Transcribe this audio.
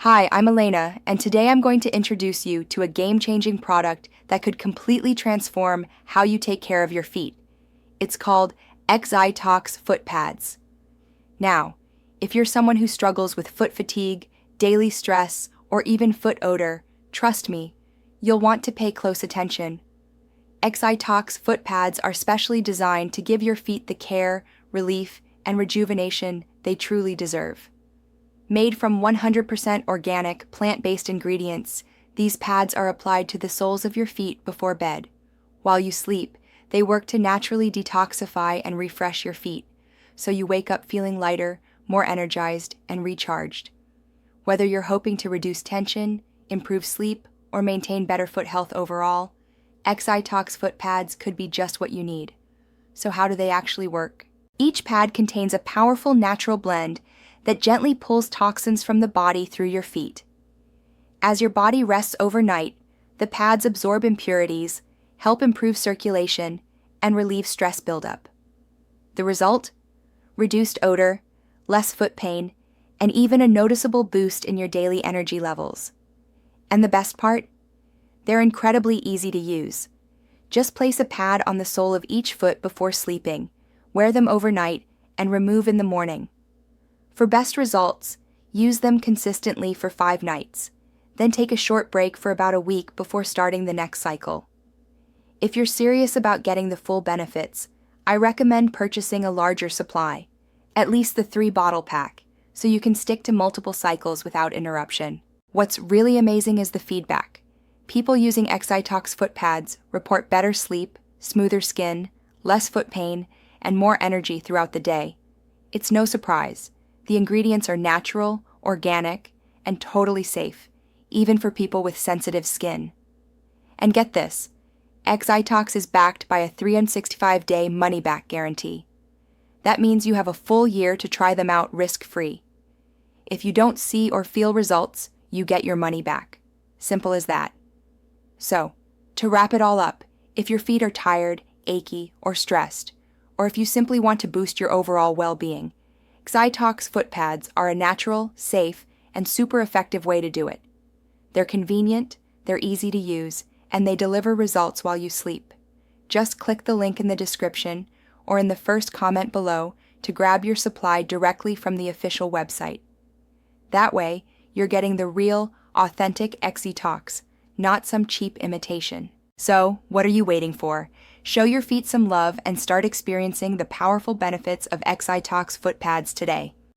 Hi, I'm Elena, and today I'm going to introduce you to a game-changing product that could completely transform how you take care of your feet. It's called XITOX foot pads. Now, if you're someone who struggles with foot fatigue, daily stress, or even foot odor, trust me, you'll want to pay close attention. XITOX foot pads are specially designed to give your feet the care, relief, and rejuvenation they truly deserve. Made from 100% organic, plant-based ingredients, these pads are applied to the soles of your feet before bed. While you sleep, they work to naturally detoxify and refresh your feet, so you wake up feeling lighter, more energized, and recharged. Whether you're hoping to reduce tension, improve sleep, or maintain better foot health overall, XITOX foot pads could be just what you need. So how do they actually work? Each pad contains a powerful natural blend that gently pulls toxins from the body through your feet. As your body rests overnight, the pads absorb impurities, help improve circulation, and relieve stress buildup. The result? Reduced odor, less foot pain, and even a noticeable boost in your daily energy levels. And the best part? They're incredibly easy to use. Just place a pad on the sole of each foot before sleeping, wear them overnight, and remove in the morning. For best results, use them consistently for 5 nights, then take a short break for about a week before starting the next cycle. If you're serious about getting the full benefits, I recommend purchasing a larger supply, at least the 3-bottle pack, so you can stick to multiple cycles without interruption. What's really amazing is the feedback. People using XITOX foot pads report better sleep, smoother skin, less foot pain, and more energy throughout the day. It's no surprise. The ingredients are natural, organic, and totally safe, even for people with sensitive skin. And get this, XITOX is backed by a 365-day money-back guarantee. That means you have a full year to try them out risk-free. If you don't see or feel results, you get your money back. Simple as that. So, to wrap it all up, if your feet are tired, achy, or stressed, or if you simply want to boost your overall well-being, XITOX foot pads are a natural, safe, and super effective way to do it. They're convenient, they're easy to use, and they deliver results while you sleep. Just click the link in the description or in the first comment below to grab your supply directly from the official website. That way, you're getting the real, authentic XITOX, not some cheap imitation. So, what are you waiting for? Show your feet some love and start experiencing the powerful benefits of XITOX foot pads today.